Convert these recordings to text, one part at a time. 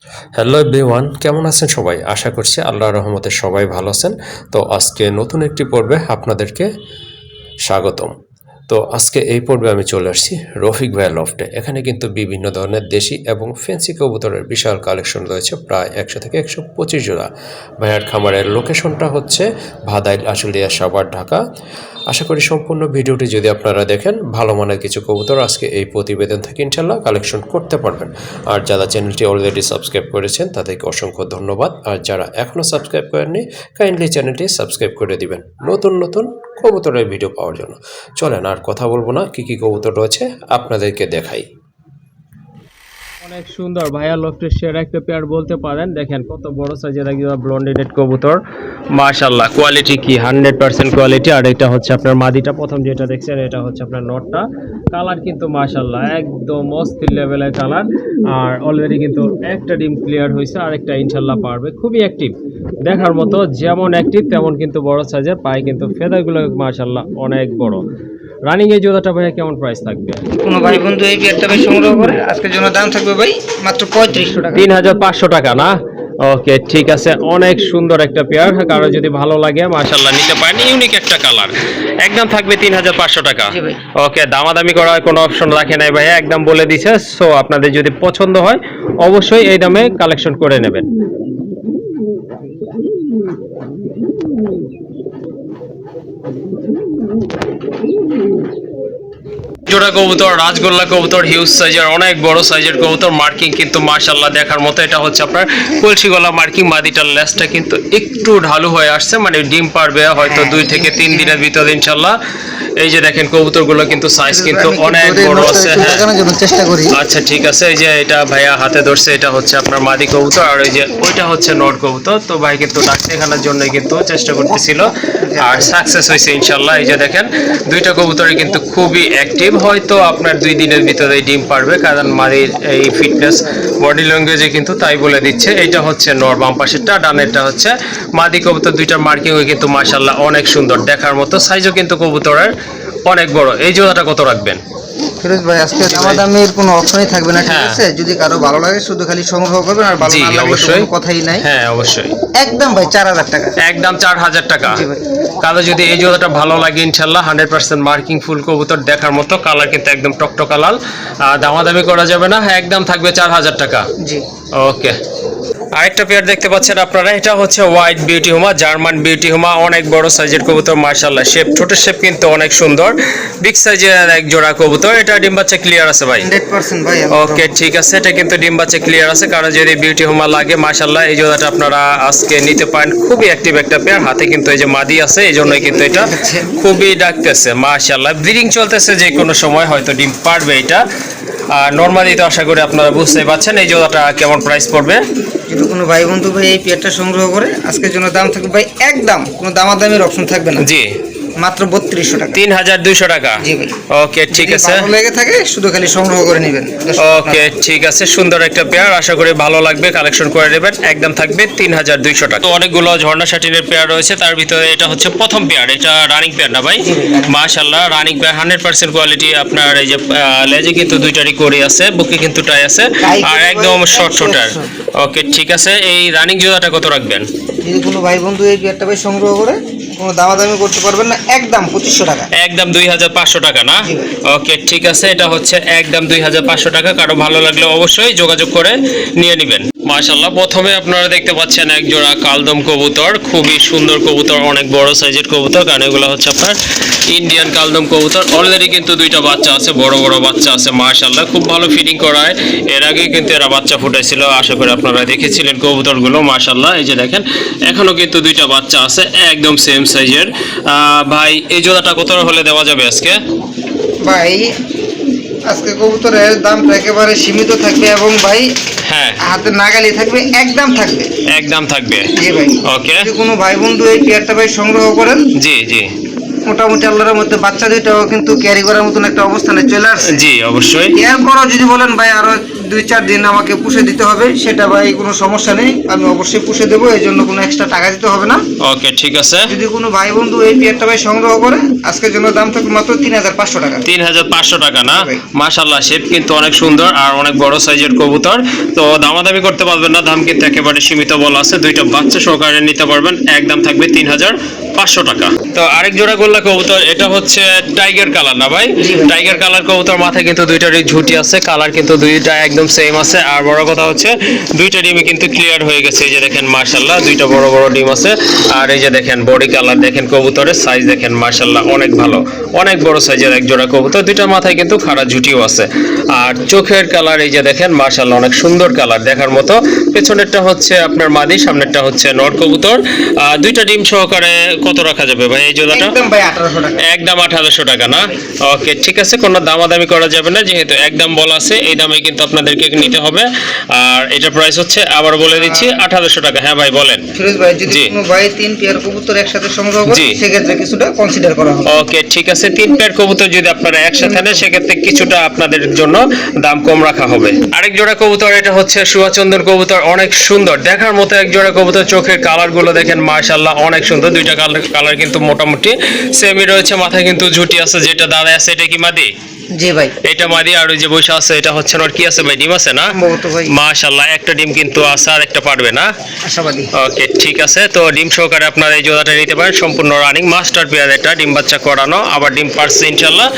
Hello everyone, কেমন আছেন সবাই? আশা করছি আল্লাহর রহমতে সবাই ভালো আছেন। তো আজকে নতুন একটি পর্বে আপনাদেরকে স্বাগতম। তো আজকে এই পর্বে আমি চলে আসছি রফিক ভাইয়ের লফটে। এখানে কিন্তু বিভিন্ন ধরনের দেশি এবং ফ্যান্সি কবুতরের বিশাল কালেকশন রয়েছে, প্রায় 100 থেকে 125 জোড়া। ভাইয়ার খামারের লোকেশনটা হচ্ছে ভাদাইল, আশুলিয়া, সাভার, ঢাকা। আশা করি সম্পূর্ণ ভিডিওটি যদি আপনারা দেখেন, ভালো মানের কিছু কবুতর আজকে এই প্রতিবেদন থেকে ইনশাল্লাহ কালেকশন করতে পারবেন। আর যারা চ্যানেলটি অলরেডি সাবস্ক্রাইব করেছেন তাদেরকে অসংখ্য ধন্যবাদ। আর যারা এখনও সাবস্ক্রাইব করেননি, কাইন্ডলি চ্যানেলটি সাবস্ক্রাইব করে দিবেন নতুন নতুন কবুতরের ভিডিও পাওয়ার জন্য। চলেন আর কথা বলবো না, কি কি কবুতর রয়েছে আপনাদেরকে দেখাই। অনেক সুন্দর ভাইয়া লফটের সেরা একটা পেয়ার বলতে পারেন। দেখেন কত বড় সাইজের একজন ব্লন্ডেড কবুতর, মাশাআল্লাহ। কোয়ালিটি কি 100% কোয়ালিটি। আর এটা হচ্ছে আপনার মাদিটা, প্রথম যেটা দেখছেন এটা হচ্ছে আপনার নটটা। কালার কিন্তু মাশাআল্লাহ একদম অস্থির লেভেলের কালার। আর অলরেডি কিন্তু একটা ডিম ক্লিয়ার হয়েছে, আর একটা ইনশাল্লাহ পারবে। খুবই অ্যাক্টিভ, দেখার মতো যেমন অ্যাক্টিভ তেমন কিন্তু বড় সাইজের। পায়ে কিন্তু ফেদারগুলো মাশাআল্লাহ অনেক বড়। রানিং এই জোড়াটা ভাইয়া কেমন প্রাইস থাকবে? কোনো ভাই বন্ধু এই পেয়ারটা ভাই সংগ্রহ করে আজকের জন্য দাম থাকবে ভাই মাত্র 3500 টাকা। 3500 টাকা না? ওকে, ঠিক আছে। অনেক সুন্দর একটা পেয়ার, কারো যদি ভালো লাগে মাশাআল্লাহ নিতে পারেন। ইউনিক একটা কালার, একদম থাকবে 3500 টাকা। জি ভাই। ওকে, দামাদামি করার কোনো অপশন রাখে নাই ভাইয়া, একদম বলে দিছে। সো আপনাদের যদি পছন্দ হয় অবশ্যই এই দামে কালেকশন করে নেবেন। জোড়া কবুতর, রাজগোল্লা কবুতর, হিউজ সাইজের, অনেক বড় সাইজের কবুতর। মার্কিং কিন্তু মাশাআল্লাহ দেখার মতো। এটা হচ্ছে আপনার কলসি গলা মার্কিং। মাদিটার লেজটা কিন্তু একটু ঢালু হয়ে আসছে, মানে ডিম পারবে হয়তো 2 থেকে 3 দিনের ভিতরে ইনশাআল্লাহ। এই যে দেখেন কবুতরগুলো কিন্তু সাইজ কিন্তু অনেক বড় আছে। হ্যাঁ, চেষ্টা করি। আচ্ছা ঠিক আছে। এই যে এটা ভাইয়া হাতে ধরছে, এটা হচ্ছে আপনার মাদি কবুতর, আর ওই যে ওইটা হচ্ছে নর কবুতর। তো ভাই কিন্তু ডাক দেখানোর জন্য কিন্তু চেষ্টা করতেছিল, আর সাকসেস হয়েছে ইনশাআল্লাহ। এই যে দেখেন দুইটা কবুতরই কিন্তু খুবই অ্যাক্টিভ। হয়তো আপনার 2 দিনের ভিতরে ডিম পারবে, কারণ মাদির এই ফিটনেস বডি ল্যাঙ্গুয়েজে কিন্তু তাই বলে দিচ্ছে। এটা হচ্ছে নর, বাম পাশেরটা, ডানেরটা হচ্ছে মাদি কবুতর। দুইটার মার্কিংও কিন্তু মাশাআল্লাহ অনেক সুন্দর, দেখার মতো। সাইজও কিন্তু কবুতরের অনেক বড়। এই জোড়াটা কত রাখবেন? ফিরোজ ভাই আজকে দামাদামির কোনো অপশনই থাকবে না, ঠিক আছে? যদি কারো ভালো লাগে শুধু খালি সংগ্রহ করবেন, আর ভালো জি, না লাগলে অবশ্যই। কোনো কথাই নাই। হ্যাঁ অবশ্যই, একদম ভাই 4000 টাকা। একদম 4000 টাকা। জি ভাই। কালো যদি এই জোড়াটা ভালো লাগে ইনশাআল্লাহ 100% মার্কিং ফুল কবুতর, দেখার মতো। কালার কিন্তু একদম টকটকা লাল, দামাদামি করা যাবে না। একদম থাকবে 4000 টাকা। জি। ওকে, আরেকটা পেয়ার দেখতে পাচ্ছেন আপনারা, এটা হচ্ছে হোয়াইট বিউটি হুমা, জার্মান বিউটি হুমা। অনেক বড় সাইজের কবুতর মাশাআল্লাহ। শেপ, ছোট শেপ কিন্তু অনেক সুন্দর। বিগ সাইজের এক জোড়া কবুতর। এটা ডিম বাচ্চা ক্লিয়ার আছে ভাই? 100% ভাই। ওকে, ঠিক আছে। এটা কিন্তু ডিম বাচ্চা ক্লিয়ার আছে। কারণ যদি বিউটি হুমা লাগে মাশাআল্লাহ এই জোড়াটা আপনারা আজকে নিতে পারেন। খুবই অ্যাক্টিভ একটা পেয়ার। হাতে কিন্তু এই যে মাদি আছে, এই জন্যই কিন্তু এটা খুবই ডাকতেছে মাশাআল্লাহ। ব্রিডিং চলতেছে, যে কোনো সময় হয়তো ডিম পারবে এটা। আর নরমালি তো আশা করি আপনারা বুঝতেই পারছেন। এই জোড়াটা কেমন প্রাইস পড়বে? যদি কোনো ভাই বন্ধু ভাই এই পেয়ারটা সংগ্রহ করে আজকের জন্য দাম থাকবে ভাই একদম, কোনো দামাদামির অপশন থাকবে না। জি, মাত্র 3200 টাকা। 3200 টাকা। জি ভাই। ওকে, ঠিক যদি আছে। ভালো লেগে থাকে শুধু খালি সংগ্রহ করে নেবেন। ওকে, ঠিক আছে। সুন্দর একটা পেয়ার, আশা করি ভালো লাগবে, কালেকশন করে নেবেন। একদম থাকবে 3200 টাকা। তো অনেকগুলো ঝর্ণা শাটিনের পেয়ার রয়েছে, তার ভিতরে এটা হচ্ছে প্রথম পেয়ার। এটা রানিং পেয়ার না ভাই? মাশাআল্লাহ রানিং পেয়ার, 100% কোয়ালিটি। আপনার এই যে লেজে কিন্তু দুইটারই করি আছে, বুকে কিন্তু টাই আছে, আর একদম শর্ট শর্টার। ওকে, ঠিক আছে। এই রানিং জোড়াটা কত রাখবেন? যদি কোনো ভাই বন্ধু এই পেয়ারটা ভাই সংগ্রহ করে কোনো দামাদামি করতে পারবেন না, একদম 2500 টাকা। একদম 2500 টাকা না? ওকে, ঠিক আছে। এটা হচ্ছে একদম 2500 টাকা। কারো ভালো লাগলে অবশ্যই যোগাযোগ করে নিয়ে নেবেন। মাশাআল্লাহ, প্রথমে আপনারা দেখতে পাচ্ছেন এক জোড়া কালদম কবুতর। খুবই সুন্দর কবুতর, অনেক বড় সাইজের কবুতর, কারণ এগুলো হচ্ছে আপনার ইন্ডিয়ান কালদম কবুতর। অলরেডি কিন্তু দুইটা বাচ্চা আছে, বড় বড় বাচ্চা আছে মাশাআল্লাহ। খুব ভালো ফিডিং করায়। এর আগে কিন্তু এরা বাচ্চা ফুটাইছিল, আশা করি আপনারা দেখেছিলেন কবুতরগুলো মাশাআল্লাহ। এই যে দেখেন এখনো কিন্তু দুইটা বাচ্চা আছে, একদম সেম সাইজের। ভাই এই জোড়াটা কত হলে দেওয়া যাবে আজকে? ভাই আজকে কবুতরের দামটা একেবারে সীমিত থাকবে, এবং ভাই হ্যাঁ, হাতে নাগালি থাকবে, একদম থাকবে। একদম থাকবে। জি ভাই। ওকে, যদি কোনো ভাই বন্ধু এই পেয়ারটা ভাই সংগ্রহ করেন, জি জি, মোটামুটি আল্লাহর মধ্যে বাচ্চা দুইটাও কিন্তু ক্যারি করার মতন একটা অবস্থানে চলে আসছে। জি অবশ্যই। এরপরও যদি বলেন ভাই আরো 2-4 দিন আমাকে পুষে দিতে হবে, সেটা ভাই কোনো সমস্যা নেই, আমি অবশ্যই পুষে দেবো, এই জন্য কোনো এক্সট্রা টাকা দিতে হবে না। ওকে ঠিক আছে। যদি কোনো ভাই বন্ধু এই পেয়ারটা ভাই সংগ্রহ করে, আজকের জন্য দাম থাকবে মাত্র 3500 টাকা। 3500 টাকা না? ভাই। মাশাআল্লাহ, শেপ কিন্তু অনেক সুন্দর আর অনেক বড় সাইজের কবুতর। তো দামাদামি করতে পারবেন না, দাম কিন্তু একেবারে সীমিত বলা আছে। দুইটা বাচ্চা সহকারে নিতে পারবেন, একদম থাকবে 3500 টাকা। তো আরেক জোড়া গোল্লা কবুতর, এটা হচ্ছে টাইগার কালার না ভাই? জি ভাই। টাইগার কালার কবুতর, মাথায় কিন্তু দুইটারই ঝুঁটি আছে, কালার কিন্তু দুইটা একদম সেম আছে। আর বড় কথা হচ্ছে দুইটা ডিমই কিন্তু ক্লিয়ার হয়ে গেছে। এই যে দেখেন মাশাআল্লাহ, দুইটা বড় বড় ডিম আছে। আর এই যে দেখেন বডি কালার দেখেন, কবুতরের সাইজ দেখেন মাশাআল্লাহ অনেক ভালো, অনেক বড় সাইজের এক জোড়া কবুতর। দুইটার মাথায় কিন্তু খাড়া ঝুঁটিও আছে। আর চোখের কালার এই যে দেখেন মাশাআল্লাহ অনেক সুন্দর কালার দেখার মতো। পেছনেরটা হচ্ছে আপনার মাদি, সামনেরটা হচ্ছে নর কবুতর। দুইটা ডিম সহকারে কত রাখা যাবে ভাই এই জোড়াটা? একদম ভাই 1800 টাকা। একদম 1800 টাকা না? ওকে ঠিক আছে, কোনো দামাদামি করা যাবে না, যেহেতু একদম বলা আছে এই দামে কিন্তু আপনাদেরকে নিতে হবে। আর এটা প্রাইস হচ্ছে আবার বলে দিচ্ছি 1800 টাকা। হ্যাঁ ভাই বলেন। ফিরোজ ভাই, যদি জি। কোনো ভাই 3 পেয়ার কবুতর একসাথে সংগ্রহ করে, জি। সেক্ষেত্রে কিছুটা কনসিডার করা হবে। ওকে ঠিক আছে, 3 পেয়ার কবুতর যদি আপনারা একসাথে নেন, সেক্ষেত্রে কিছুটা আপনাদের জন্য দাম কম রাখা হবে। আরেক জোড়া কবুতর, এটা হচ্ছে সুয়াচন্দন কবুতর, অনেক সুন্দর দেখার মতো এক জোড়া কবুতর। চোখের কালার গুলো দেখেন মাশাআল্লাহ অনেক সুন্দর, দুইটা কালার কিন্তু মোটামুটি সেমই রয়েছে। মাথায় কিন্তু ঝুটি আছে, যেটা দাদা আছে এটা কি মাদি? জি ভাই। এটা মাদি। আর ওই যে বৈশা আছে এটা হচ্ছে নর। কি আছে ভাই, ডিম আছে না? সম্ভবত ভাই। মাশাআল্লাহ, একটা ডিম কিন্তু আছে আর একটা পারবে না? আশাবাদী। ওকে ঠিক আছে, তো ডিম সহকারে আপনারা এই জোড়াটা নিতে পারেন, সম্পূর্ণ রানিং মাস্টার পেয়ার, এটা ডিম বাচ্চা করানো, আবার ডিম পারছে ইনশাআল্লাহ।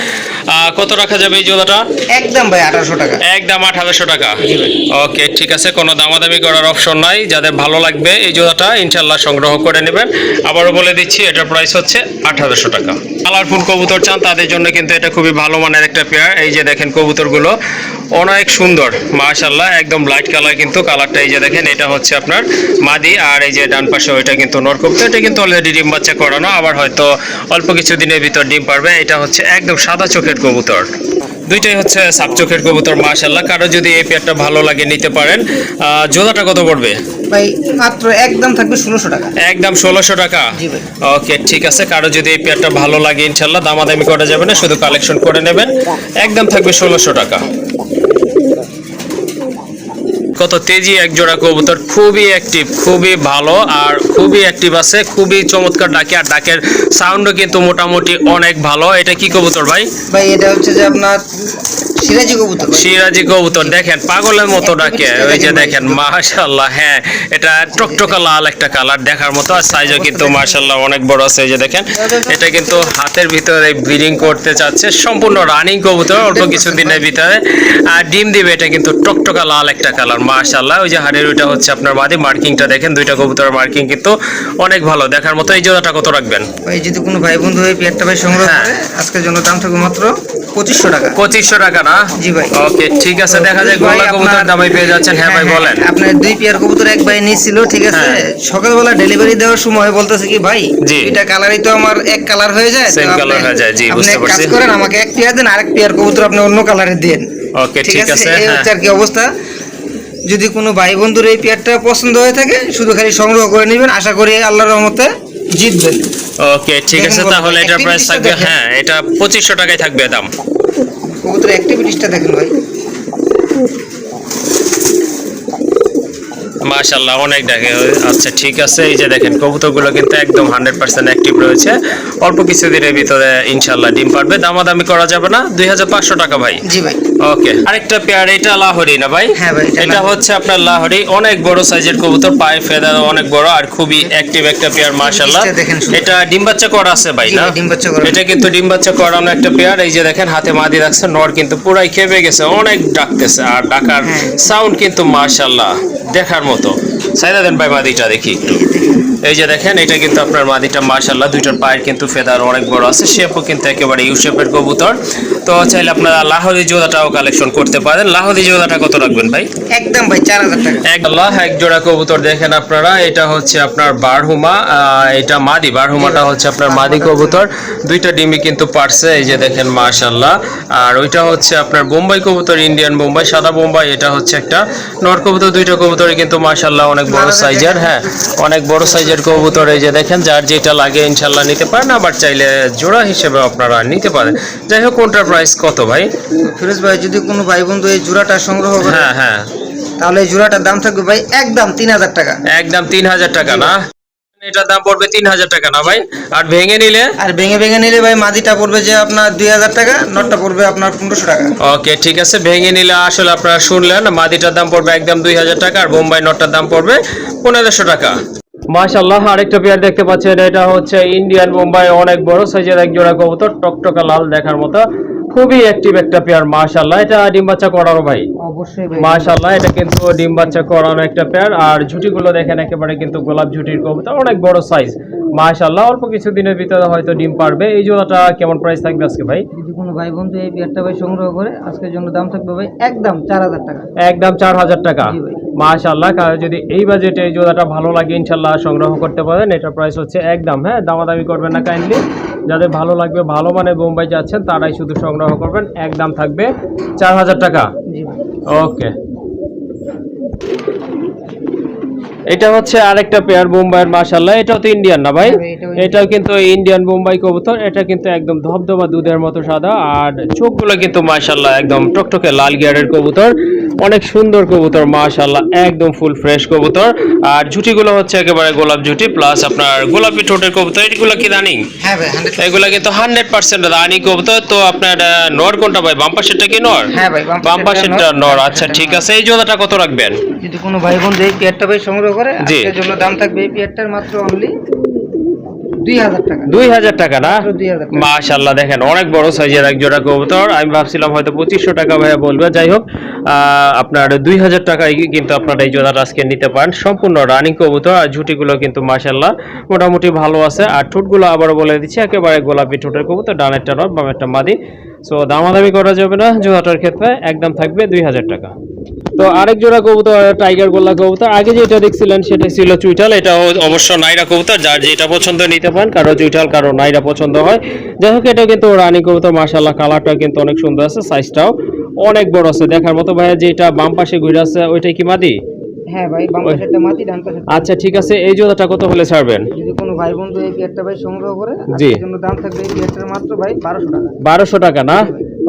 কত রাখা যাবে এই জোড়াটা? একদম ভাই 1800 টাকা। একদম 1800 টাকা। জি ভাই। ওকে ঠিক আছে, কোনো দামাদামি করার অপশন নাই। যাদের ভালো লাগবে এই জোড়াটা ইনশাআল্লাহ সংগ্রহ করে নেবেন। আবারও বলে দিচ্ছি এটার প্রাইস হচ্ছে 1800 টাকা। কালারফুল কবুতর চান তাদের জন্য কিন্তু এটা খুবই ভালো মানের একটা পেয়ার। এই যে দেখেন কবুতরগুলো অনেক সুন্দর মাশাআল্লাহ, একদম লাইট কালার কিন্তু কালারটা। এই যে দেখেন এটা হচ্ছে আপনার মাদি, আর এই যে ডান পাশে ওইটা কিন্তু নর কবুতর। এটা কিন্তু অলরেডি ডিম বাচ্চা করানো, আবার হয়তো অল্প কিছু দিনের ভিতর ডিম পারবে। এটা হচ্ছে একদম সাদা চোখের কবুতর, দুইটাই হচ্ছে সাপ চোখের কবুতর মাশাআল্লাহ। কারো যদি এই পেয়ারটা ভালো লাগে নিতে পারেন। জোড়াটা কত পড়বে ভাই? মাত্র একদম থাকবে 1600 টাকা। একদম 1600 টাকা। জি ভাই। ওকে ঠিক আছে, কারো যদি এই পেয়ারটা ভালো লাগে ইনশাআল্লাহ দামাদামি করা যাবে না, শুধু কালেকশন করে নেবেন। একদম থাকবে 1600 টাকা। কত তেজি এক জোড়া কবুতর, খুবই অ্যাক্টিভ, খুবই ভালো আর খুবই অ্যাক্টিভ আছে, খুবই চমৎকার ডাকে। আর ডাকের সাউন্ডও কিন্তু মোটামুটি অনেক ভালো। এটা কি কবুতর ভাই? ভাই এটা হচ্ছে যে আপনার সিরাজি কবুতর ভাই। সিরাজি কবুতর, দেখেন পাগলের মতো ডাকে। ওই যে দেখেন মাশাআল্লাহ, হ্যাঁ এটা টকটকা লাল একটা কালার দেখার মতো, আর সাইজও কিন্তু মাশাআল্লাহ অনেক বড় আছে। এই যে দেখেন এটা কিন্তু হাতের ভিতরে ব্রিডিং করতে চাচ্ছে, সম্পূর্ণ রানিং কবুতর, অল্প কিছু দিনের ভিতরে আর ডিম দিবে। এটা কিন্তু টকটকা লাল একটা কালার মাশাআল্লাহ। ওই যে হাড়ের ওইটা হচ্ছে আপনার মাদি, মার্কিংটা দেখেন, দুইটা কবুতরের মার্কিং কিন্তু অনেক ভালো দেখার মতো। এই জোড়াটা কত রাখবেন ভাই? যদি কোনো ভাই বন্ধু এই পেয়ারটা ভাই সংগ্রহ হ্যাঁ। করে, আজকের জন্য দাম থাকবে মাত্র 2500 টাকা। 2500 টাকা না? জি ভাই। ওকে ঠিক আছে, দেখা যায় ভাই, গোলা কবুতর আপনার- দামে পেয়ে যাচ্ছেন। হ্যাঁ ভাই বলেন। আপনার 2 পেয়ার কবুতর এক ভাই নিয়েছিল, ঠিক আছে? হ্যাঁ। সকালবেলা ডেলিভারি দেওয়ার সময় বলতেছে কি ভাই, জি। দুইটা কালারই তো আমার এক কালার হয়ে যায়, তো Same আপনি- colour হয়ে যায়, জি, আপনি বুঝতে এক কাজ পারছি। করেন, আমাকে এক পেয়ার দেন, আরেক পেয়ার কবুতর আপনি অন্য কালারে দেন। ওকে ঠিক আছে, এই হ্যাঁ। হচ্ছে আর কি অবস্থা। যদি কোনো ভাই বন্ধুর এই পেয়ারটা পছন্দ হয়ে থাকে, শুধু খালি সংগ্রহ করে নেবেন, আশা করি আল্লাহর রহমতে জিতবেন। ওকে ঠিক দেখুন আছে, বলুন, তাহলে এটার প্রাইস activities-টা থাকবে, দেখেন। হ্যাঁ এটা 2500 টাকায় থাকবে দাম। কবুতর অ্যাক্টিভিটিসটা দেখেন ভাই। মাশাআল্লাহ অনেক ডাকে। আচ্ছা ঠিক আছে, এই যে দেখেন কবুতরগুলো কিন্তু একদম 100% অ্যাক্টিভ রয়েছে, অল্প কিছু দিনের ভিতরে ইনশাআল্লাহ ডিম পারবে। দামাদামি করা যাবে না, 2500 টাকা ভাই। জি ভাই। ওকে, আরেকটা পেয়ার, এটা লাহোরি না ভাই? হ্যাঁ ভাই, এটা এটা লাহোরি। হচ্ছে আপনার লাহোরি, অনেক বড় সাইজের কবুতর, পায়ে ফেদার অনেক বড় আর খুবই অ্যাক্টিভ একটা পেয়ার মাশাআল্লাহ। জিনিসটা দেখেন শুধু। এটা ডিম বাচ্চা করা আছে ভাই জি না? ভাই, ডিম বাচ্চা করা। এটা কিন্তু ডিম বাচ্চা করানো একটা পেয়ার। এই যে দেখেন হাতে মাদি রাখছে, নর কিন্তু পুরাই খেপে গেছে, অনেক ডাকতেছে আর ডাকার হ্যাঁ। সাউন্ড কিন্তু মাশাআল্লাহ দেখার মতো। সাইদা দেন ভাই মাদিটা দেখি একটু। এই যে দেখেন এটা কিন্তু আপনার মাদিটা মাশাআল্লাহ, দুইটার পায়ের কিন্তু ফেদার অনেক বড় আছে, শেপও কিন্তু একেবারে ইউ শেপের কবুতর। তো চাইলে আপনারা লাহোরি জোড়াটাও কালেকশন করতে পারেন। লাহোরি জোড়াটা কত রাখবেন ভাই? একদম ভাই 4000 টাকা। এক জোড়া কবুতর দেখেন আপনারা, এটা হচ্ছে আপনার বারহুমা, এটা মাদি। বারহুমাটা হচ্ছে আপনার মাদি কবুতর, দুইটা ডিমি কিন্তু পারছে, এই যে দেখেন মাশাআল্লাহ। আর ওইটা হচ্ছে আপনার বোম্বাই কবুতর, ইন্ডিয়ান বোম্বাই, সাদা বোম্বাই। এটা হচ্ছে একটা নর কবুতর, দুইটা কবুতরই কিন্তু মাশাআল্লাহ অনেক বড় সাইজের, হ্যাঁ অনেক বড় সাইজের সাইজের কবুতর এই যে দেখেন, যার যেটা লাগে ইনশাল্লাহ নিতে পারেন, আবার চাইলে জোড়া হিসেবে আপনারা নিতে পারেন। যাই হোক, কোনটার প্রাইস কত ভাই? ফিরোজ ভাই, যদি কোনো ভাই বন্ধু এই জোড়াটা সংগ্রহ করে, হ্যাঁ হ্যাঁ, তাহলে এই জোড়াটার দাম থাকবে ভাই একদম 3000 টাকা। একদম 3000 টাকা না? এটার দাম পড়বে 3000 টাকা না ভাই? আর ভেঙে নিলে? আর ভেঙে ভেঙে নিলে ভাই মাদিটা পড়বে যে আপনার 2000 টাকা, নটটা পড়বে আপনার 1500 টাকা। ওকে ঠিক আছে, ভেঙে নিলে আসলে আপনারা শুনলেন, মাদিটার দাম পড়বে একদম 2000 টাকা, আর বোম্বাই নটটার দাম পড়বে 1500 টাকা। মাশাআল্লাহ, আরেকটা পেয়ার দেখতে পাচ্ছেন, এটা হচ্ছে ইন্ডিয়ান বোম্বাই, অনেক বড় সাইজের এক জোড়া কবুতর, টকটকা লাল দেখার মতো, খুবই অ্যাক্টিভ একটা পেয়ার। মাশাআল্লাহ, এটা ডিম বাচ্চা করানো ভাই? অবশ্যই ভাই। মাশাআল্লাহ, এটা কিন্তু ডিম বাচ্চা করানো একটা পেয়ার। আর ঝুটিগুলো দেখেন, একেবারে কিন্তু গোলাপ ঝুটির কবুতর, অনেক বড় সাইজ। মাশাআল্লাহ, অল্প কিছু দিনের ভিতরে হয়তো ডিম পারবে। এই জোড়াটা কেমন প্রাইস থাকবে আজকে ভাই? যদি কোনো ভাই বন্ধু এই পেয়ারটা ভাই সংগ্রহ করে, আজকের জন্য দাম থাকবে ভাই একদম 4000 টাকা। একদম 4000 টাকা? জি ভাই। মাশাআল্লাহ, কারো যদি এই বাজেটে এই জোড়াটা ভালো লাগে ইনশাআল্লাহ সংগ্রহ করতে পারেন। এটার প্রাইস হচ্ছে একদম, হ্যাঁ, দামাদামি করবেন না কাইন্ডলি। যাদের ভালো লাগবে, ভালো মানে বোম্বাই যাচ্ছেন, তারাই শুধু সংগ্রহ করবেন। একদম থাকবে 4000 টাকা। জি ভাই। ওকে, এটা হচ্ছে আরেকটা পেয়ার বোম্বাইয়ের। মাশাআল্লাহ, এটাও তো ইন্ডিয়ান না ভাই? এটাও কিন্তু ইন্ডিয়ান বোম্বাই কবুতর। এটা কিন্তু একদম ধবধবা দুধের মতো সাদা, আর চোখগুলো কিন্তু মাশাআল্লাহ একদম টকটকে লাল গিয়ারের কবুতর, অনেক সুন্দর কবুতর মাশাআল্লাহ, একদম ফুল ফ্রেশ কবুতর। আর ঝুটিগুলো হচ্ছে একেবারে গোলাপ ঝুটি প্লাস আপনার গোলাপি ঠোঁটের কবুতর। এগুলো কি রানিং? হ্যাঁ ভাই, 100%। এগুলা কিন্তু 100% রানিং কবুতর। তো আপনার নর কোনটা ভাই? বাম পাশেরটা কি নর? হ্যাঁ ভাই, বাম পাশেরটা নর। আচ্ছা ঠিক আছে, এই জোড়াটা কত রাখবেন? যদি কোনো ভাই বন্ধু এই পেয়ারটা ভাই সংগ্রহ করে, আজকের জন্য দাম থাকবে এই পেয়ারটার মাত্র অনলি 2000 টাকা। 2000 টাকা না? 2000 টাকা। মাশাআল্লাহ, দেখেন অনেক বড় সাইজের এক জোড়া কবুতর। আমি ভাবছিলাম হয়তো 2500 টাকা ভাইয়া বলবে। যাই হোক, আপনার 2000 টাকায় কিন্তু আপনারা এই জোড়াটা আজকে নিতে পারেন। সম্পূর্ণ রানিং কবুতর, আর ঝুটিগুলো কিন্তু মাশাআল্লাহ মোটামুটি ভালো আছে। আর ঠোঁটগুলো আবারও বলে দিচ্ছি, একেবারে গোলাপি ঠোঁটের কবুতর, ডানেরটা নর, বামেরটা মাদি। সো দামাদামি করা যাবে না জোড়াটার ক্ষেত্রে, একদম থাকবে 2000 টাকা। তো আরেক জোড়া কবুতর, টাইগার গোল্লা কবুতর। আগে যেটা দেখছিলেন সেটা ছিল চুইটাল, এটা অবশ্য নাইরা কবুতর। যার যেটা পছন্দ নিতে পারেন, কারো চুইটাল কারো নাইরা পছন্দ হয়। যাই হোক, এটা কিন্তু রানী কবুতর। মাশাআল্লাহ, কালারটা কিন্তু অনেক সুন্দর আছে, সাইজটাও অনেক বড় আছে দেখার মতো। ভাইয়া যেটা বাম পাশে ঘুরে আছে ওইটাই কি মাদি? হ্যাঁ ভাই, বাম পাশেরটা মাটি, ডান পাশেরটা। আচ্ছা ঠিক আছে, এই জোড়াটা কত হলে ছাড়বেন? যদি কোনো ভাই বন্ধু এই পেয়ারটা ভাই সংগ্রহ করে, জি। আজকের জন্য দাম থাকবে এই পেয়ারটার মাত্র ভাই 1200 টাকা। 1200 টাকা না?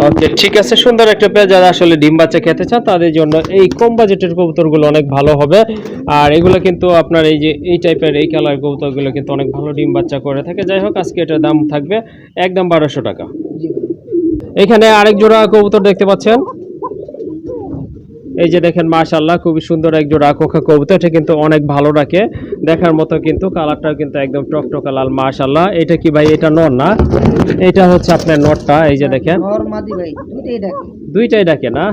ওকে ঠিক আছে, সুন্দর একটা পেয়ার। যারা আসলে ডিম বাচ্চা খেতে চান তাদের জন্য এই কম বাজেটের কবুতরগুলো অনেক ভালো হবে। আর এগুলো কিন্তু আপনার এই যে এই টাইপের এই কালার কবুতরগুলো কিন্তু অনেক ভালো ডিম বাচ্চা করে থাকে। যাই হোক, আজকে এটার দাম থাকবে একদম 1200 টাকা। জি ভাই। এখানে আরেক জোড়া কবুতর দেখতে পাচ্ছেন, এই যে দেখেন মাশাআল্লাহ, খুবই সুন্দর এক জোড়া কোকা কবুতর। এটা কিন্তু অনেক ভালো রাখে দেখার মতো, কিন্তু কালারটাও কিন্তু একদম টকটকা লাল। মাশাআল্লাহ, এটা কি ভাই? এটা নর না? এটা হচ্ছে আপনার নরটা, এই যে দেখেন নর মাদি ভাই দুইটাই ডাকে। দুইটাই ডাকে না?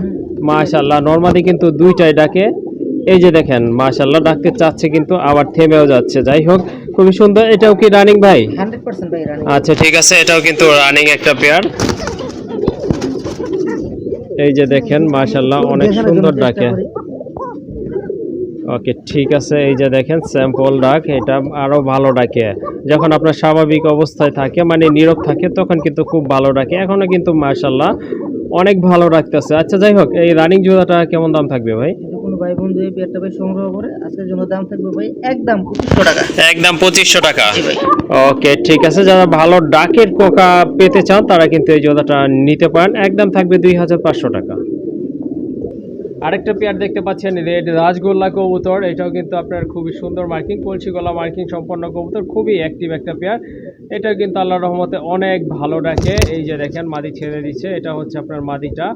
মাশাআল্লাহ, নরমাদি কিন্তু দুইটাই ডাকে। এই যে দেখেন মাশাআল্লাহ, ডাকতে চাচ্ছে কিন্তু আবার থেমেও যাচ্ছে। যাই হোক, খুবই সুন্দর। এটাও কি রানিং ভাই? 100% ভাই রানিং। আচ্ছা ঠিক আছে, এটাও কিন্তু রানিং একটা পেয়ার। এই যে দেখেন মাশাআল্লাহ, অনেক সুন্দর ডাকে। ওকে ঠিক আছে, এই যে দেখেন স্যাম্পল ডাক, এটা আরো ভালো ডাকে। যখন আপনার স্বাভাবিক অবস্থায় থাকে, মানে নীরব থাকে, তখন কিন্তু খুব ভালো ডাকে। এখনো কিন্তু মাশাআল্লাহ অনেক ভালো রাখতেছে। আচ্ছা যাই হোক, এই রানিং জোড়াটা কেমন দাম থাকবে ভাই? যদি কোনো ভাই বন্ধু এই পেয়ারটা ভাই সংগ্রহ করে, আজকের জন্য দাম থাকবে ভাই একদম 2500 টাকা। একদম 2500 টাকা? জি ভাই। ওকে ঠিক আছে, যারা ভালো ডাকের কোকা পেতে চান তারা কিন্তু এই জোড়াটা নিতে পারেন। একদম থাকবে 2500 টাকা। আরেকটা পেয়ার দেখতে পাচ্ছেন, রেড রাজগোল্লা কবুতর। এটাও কিন্তু আপনার খুবই সুন্দর মার্কিং, কলসি গলা মার্কিং সম্পন্ন কবুতর, খুবই অ্যাক্টিভ একটা পেয়ার। এটা কিন্তু আল্লাহর রহমতে অনেক ভালো ডাকে। এই যে দেখেন মাদি ছেড়ে দিচ্ছে, এটা হচ্ছে আপনার মাদিটা।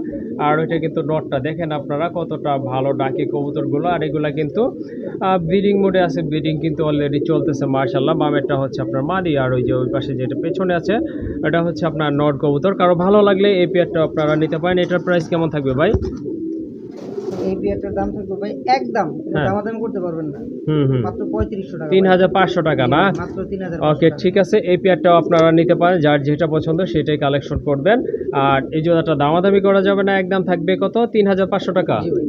আর ওইটা কিন্তু নটটা, দেখেন আপনারা কতটা ভালো ডাকে কবুতরগুলো। আর এগুলা কিন্তু ব্রিডিং মোডে আছে, ব্রিডিং কিন্তু অলরেডি চলতেছে মাশাআল্লাহ। বামেরটা হচ্ছে আপনার মাদি, আর ওই যে ওই পাশে যেটা পেছনে আছে এটা হচ্ছে আপনার নট কবুতর। কারো ভালো লাগলে এই পেয়ারটা আপনারা নিতে পারেন। এটার প্রাইস কেমন থাকবে ভাই? এই পেয়ারটার দাম থাকবে ভাই একদম, দামাদামি করতে পারবেন না, মাত্র 3500 টাকা। 3500 টাকা না? মাত্র 3000। ওকে ঠিক আছে, এই পেয়ারটাও আপনারা নিতে পারেন। যার যেটা পছন্দ সেটাই কালেকশন করবেন। আর এই জোড়াটা দামাদামি করা যাবে না, একদম থাকবে কত? 3500 টাকা। জি ভাই।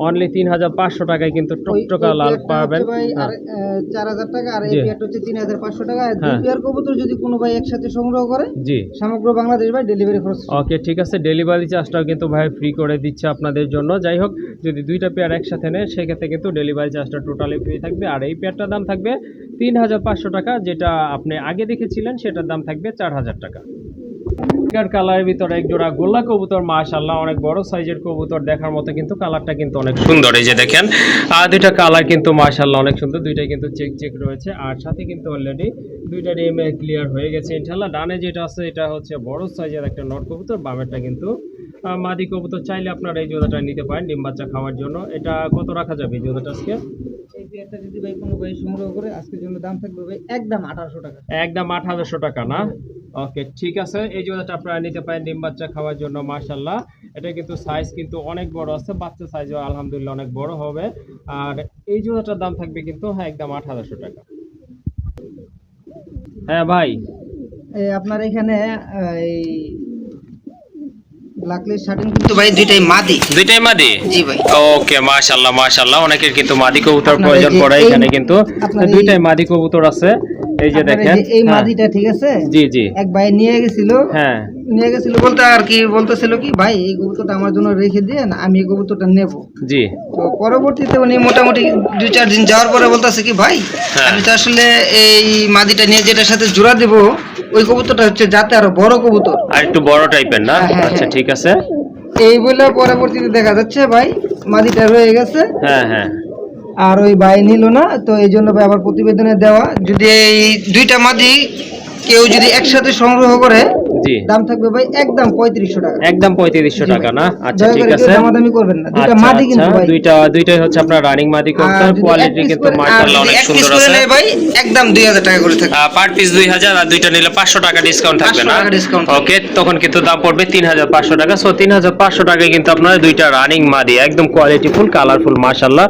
অনলি 3500 টাকায় কিন্তু টকটকা লাল পাবেন। ভাই আর হ্যাঁ 4000 টাকা, আর এই জি। পেয়ারটা হচ্ছে 3500 টাকা। আর দুই হ্যাঁ। পেয়ার কবুতর যদি কোনো ভাই একসাথে সংগ্রহ করে, জি সমগ্র বাংলাদেশ ভাই ডেলিভারি খরচ free। ওকে ঠিক আছে, ডেলিভারি চার্জটাও কিন্তু ভাই ফ্রি করে দিচ্ছে আপনাদের জন্য। যাই হোক, যদি দুইটা পেয়ার একসাথে নেয় সেক্ষেত্রে কিন্তু ডেলিভারি চার্জটা টোটালি ফ্রি থাকবে। আর এই পেয়ারটার দাম থাকবে 3500 টাকা, যেটা আপনি আগে দেখেছিলেন সেটার দাম থাকবে 4000 টাকা। কালারের ভিতরে এক জোড়া গোল্লা কবুতর, মাশাআল্লাহ অনেক বড় সাইজের কবুতর, দেখার মতো কিন্তু কালারটা কিন্তু অনেক সুন্দর। এই যে দেখেন দুইটা কালার কিন্তু মাশাআল্লাহ অনেক সুন্দর, দুইটাই কিন্তু চেক চেক রয়েছে। আর সাথে কিন্তু অলরেডি দুইটা ডিম ক্লিয়ার হয়ে গেছে ইনশাআল্লাহ। ডানে যেটা আছে এটা হচ্ছে বড় সাইজের একটা নট কবুতর, বামেরটা কিন্তু মাদি কবুতর। চাইলে আপনারা এই জোড়াটা নিতে পারেন ডিম বাচ্চা খাওয়ার জন্য। এটা কত রাখা যাবে এই জোড়াটা আজকে? এই পেয়ারটা যদি ভাই কোনো ভাই সংগ্রহ করে, আজকের জন্য দাম থাকবে ভাই একদম 1800 টাকা। একদম 1800 টাকা না? ওকে ঠিক আছে, এই জোড়াটা আপনারা নিতে পারেন ডিম বাচ্চা খাওয়ার জন্য। মাশাআল্লাহ এটা কিন্তু সাইজ কিন্তু অনেক বড় আছে, বাচ্চা সাইজও আলহামদুলিল্লাহ অনেক বড় হবে। আর এই জোড়াটার দাম থাকবে কিন্তু একদম 1800 টাকা। হ্যাঁ ভাই, এই আপনার এখানে এই ব্ল্যাকলিস্ট শার্টিং কিন্তু ভাই দুইটাই মাদি। দুইটাই মাদি? জি ভাই। ওকে মাশাআল্লাহ মাশাআল্লাহ, অনেকের কিন্তু মাদি কবুতর আপনার প্রয়োজন এই যে পড়ে, এই- এখানে কিন্তু আপনার এই- দুইটাই মাদি কবুতর আছে। এই যে আপনার দেখেন এই হ্যাঁ, মাদিটা ঠিক আছে, জি জি এক ভাই নিয়ে গেছিল। হ্যাঁ নিয়ে গেছিল বলতে আর কি বলতেছিল কি, ভাই এই কবুতরটা আমার জন্য রেখে দেন, আমি এই কবুতরটা নেব। জি তো পরবর্তীতে উনি মোটামুটি 2-4 দিন যাওয়ার পরে বলতেছে কি, ভাই হ্যাঁ। আমি তো আসলে এই মাদিটা নিয়ে যেটার সাথে জোড়া দেব, ওই কবুতরটা হচ্ছে যাতে আরো বড় কবুতর। আর একটু বড় টাইপের না? হ্যাঁ, হ্যাঁ, আচ্ছা হ্যাঁ। ঠিক আছে। এই বলে পরবর্তীতে দেখা যাচ্ছে ভাই মাদিটা রয়ে গেছে, হ্যাঁ হ্যাঁ আর ওই ভাই নিল না। তো এই জন্য ভাই আবার প্রতিবেদনে দেওয়া, যদি এই দুইটা মাদি কেউ যদি একসাথে সংগ্রহ করে, জি দাম থাকবে ভাই একদম 3500 টাকা। একদম 3500 টাকা না? আচ্ছা দয়া ঠিক করে কেউ আছে। দামাদামি করবেন না, দুইটা আচ্ছা মাদি কিন্তু আচ্ছা, ভাই। দুইটাই হচ্ছে আপনার রানিং মাদি আর কবুতর, যদি কোয়ালিটি এক piece কিন্তু করে- আর মাশাআল্লাহ যদি অনেক এক piece সুন্দর করে আছে। নেয় ভাই একদম 2000 টাকা করে থাকবে। পার পিস 2000, আর দুইটা নিলে 500 টাকা ডিসকাউন্ট থাকবে 500 না? টাকা discount। ওকে, তখন কিন্তু দাম পড়বে 3500 টাকা। সো 3500 টাকায় কিন্তু আপনারা দুইটা রানিং মাদি একদম কোয়ালিটিফুল কালারফুল মাশাআল্লাহ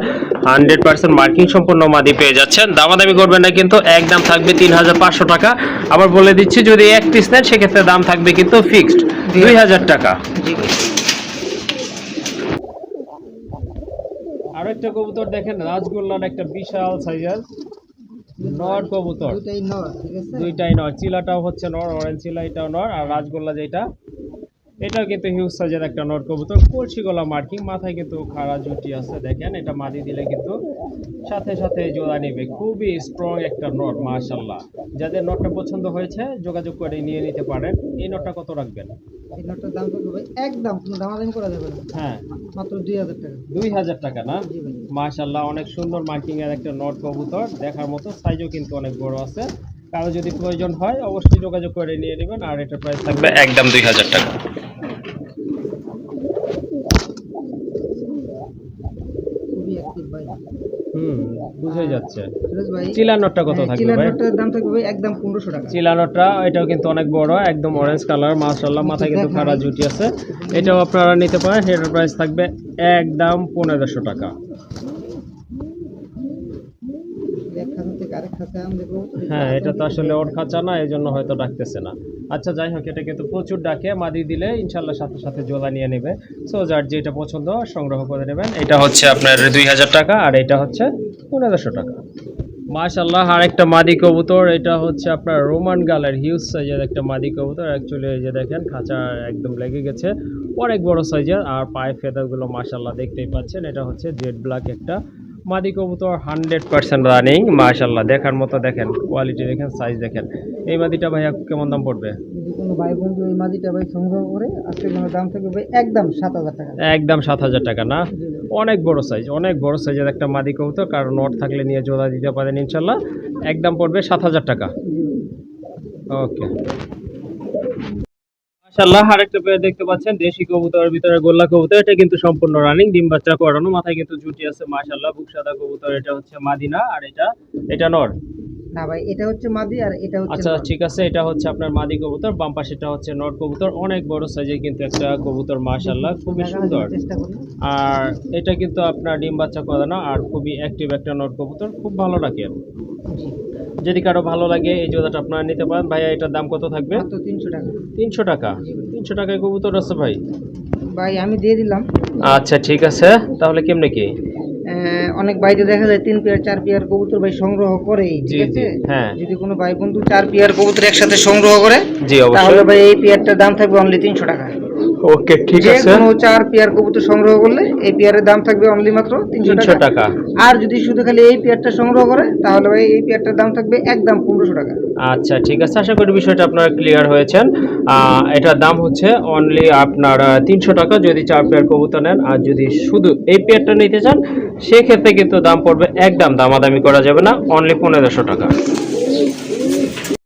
100% মার্কিং সম্পন্ন মাদি পেয়ে যাচ্ছেন। দামাদামি করবেন না কিন্তু, একদম থাকবে 3500 টাকা। আবার বলে দিচ্ছি, যদি এক পিস নেন সেক্ষেত্রে দাম থাকবে কিন্তু ফিক্সড 2000 টাকা। জি ভাই। আরো একটা কবুতর দেখেন, রাজগোল্লার একটা বিশাল সাইজের নর কবুতর, দুইটাই নর, ঠিক আছে। দুইটাই নর। চিলাটাও হচ্ছে নর, অরেঞ্জ চিলা এটাও নর। আর রাজগোল্লা যেটা, এটাও কিন্তু হিউজ সাইজের একটা নর কবুতর, কলসি গলা মার্কিং, মাথায় কিন্তু খাড়া জুটি আছে। দেখেন এটা মাদি দিলে কিন্তু সাথে সাথে জোড়া নেবে, খুবই স্ট্রং একটা নট মাশাআল্লাহ। যাদের নটটা পছন্দ হয়েছে যোগাযোগ করে নিয়ে নিতে পারেন। এই নটটা কত রাখবেন? এই নটটার দাম থাকবে ভাই একদম কোনো দামাদামি করা যাবে না, হ্যাঁ মাত্র 2000 টাকা। 2000 টাকা না? জি ভাই। মাশাআল্লাহ অনেক সুন্দর মার্কিং এর একটা নট কবুতর, দেখার মতো, সাইজও কিন্তু অনেক বড় আছে। কারো যদি প্রয়োজন হয় অবশ্যই যোগাযোগ করে নিয়ে নেবেন। আর এটা প্রাইস থাকবে একদম 2000 টাকা। খুবই অ্যাক্টিভ ভাই। বুঝে যাচ্ছে। ফিরোজ ভাই, চিলা নটটা কত থাকবে চিলার ভাই? নটটার দাম থাকবে ভাই একদম 1500 টাকা। চিলানোটা এটাও কিন্তু অনেক বড়, একদম অরেঞ্জ কালার মাশাআল্লাহ, মাথায় কিন্তু দেখাই। খাড়া জুটি আছে। এটাও আপনারা নিতে পারেন, এটার প্রাইস থাকবে একদম 1500 টাকা। এক খাতা থেকে আরেক খাতা আমরা দেখবো। হ্যাঁ এটা তো আসলে ওর খাঁচা না, এই জন্য হয়তো ডাকতেছে না। আচ্ছা যাই হোক, এটা কিন্তু প্রচুর ডাকে, মাদি দিলে ইনশাল্লাহ সাথে সাথে জোড়া নিয়ে নেবে। সো যার যেটা পছন্দ সংগ্রহ করে নেবেন। এটা হচ্ছে আপনার 2000 টাকা, আর এটা হচ্ছে 1500 টাকা। মাশাআল্লাহ আরেকটা মাদি কবুতর, এটা হচ্ছে আপনার রোমান গালের হিউজ সাইজের একটা মাদি কবুতর। অ্যাকচুয়ালি এই যে দেখেন খাঁচা একদম লেগে গেছে, অনেক বড় সাইজের। আর পায়ে ফেদারগুলো মাশাআল্লাহ দেখতেই পাচ্ছেন। এটা হচ্ছে জেড ব্ল্যাক একটা মাদি কবুতর, 100% রানিং মাশাআল্লাহ, দেখার মতো। দেখেন কোয়ালিটি, দেখেন সাইজ দেখেন। এই মাদিটা ভাইয়া কেমন দাম পড়বে? যদি কোনো ভাই বন্ধু এই মাদিটা ভাই সংগ্রহ করে, আজকের জন্য দাম থাকবে ভাই একদম 7000 টাকা। একদম 7000 টাকা না? অনেক বড় সাইজ, অনেক বড় সাইজের একটা মাদি কবুতর, কারণ নট থাকলে নিয়ে জোড়া দিতে পারেন ইনশাল্লাহ। একদম পড়বে 7000 টাকা। ওকে মাশাআল্লাহ আরেকটা পেয়ার দেখতে পাচ্ছেন, দেশি কবুতরের ভিতরে গোল্লা কবুতর। এটা কিন্তু সম্পূর্ণ রানিং, ডিম বাচ্চা করানো, মাথায় কিন্তু জুটি আছে মাশাআল্লাহ, বুক সাদা কবুতর। এটা হচ্ছে মাদিনা, আর এটা নর। না ভাই, এটা হচ্ছে মাদি আর এটা হচ্ছে আচ্ছা নর। ঠিক আছে, এটা হচ্ছে আপনার মাদি কবুতর, বাম পাশেটা হচ্ছে নর কবুতর। অনেক বড় সাইজের কিন্তু একটা কবুতর মাশাআল্লাহ, খুবই দেখানোর সুন্দর। জন্য চেষ্টা করি। আর এটা কিন্তু আপনার ডিম বাচ্চা করানো, আর খুবই অ্যাক্টিভ একটা নর কবুতর, খুব ভালো লাগে। জি, যদি কারো ভালো লাগে এই জোড়াটা আপনারা নিতে পারেন। ভাইয়া এটার দাম কত থাকবে? মাত্র 300 টাকা। 300 টাকা? 300 টাকায় কবুতর আছে ভাই? ভাই আমি দিয়ে দিলাম আচ্ছা ঠিক আছে, তাহলে কেমনে কি? অনেক ভাইতে দেখা যায় 3 পেয়ার 4 পেয়ার কবুতর ভাই সংগ্রহ করেই, ঠিক জি, আছে? হ্যাঁ। যদি কোনো ভাই বন্ধু 4 পেয়ার কবুতর একসাথে সংগ্রহ করে, জি তাহলে অবশ্যই। ভাই এই পেয়ারটার দাম থাকবে অনলি 300 টাকা। ওকে ঠিক যে আছে, কোনো 4 পেয়ার কবুতর সংগ্রহ করলে এই পেয়ারের দাম থাকবে অনলি মাত্র 300 300 টাকা। টাকা। আর যদি শুধু খালি এই পেয়ারটা সংগ্রহ করে, তাহলে ভাই এই পেয়ারটার দাম থাকবে একদম 1500 টাকা। আচ্ছা ঠিক আছে, আশা করি বিষয়টা আপনারা ক্লিয়ার হয়েছেন। এটার দাম হচ্ছে অনলি আপনার 300 টাকা যদি 4 পেয়ার কবুতর নেন। আর যদি শুধু এই পেয়ারটা নিতে চান সেক্ষেত্রে কিন্তু দাম পড়বে একদম, দামাদামি করা যাবে না, অনলি 1500 টাকা।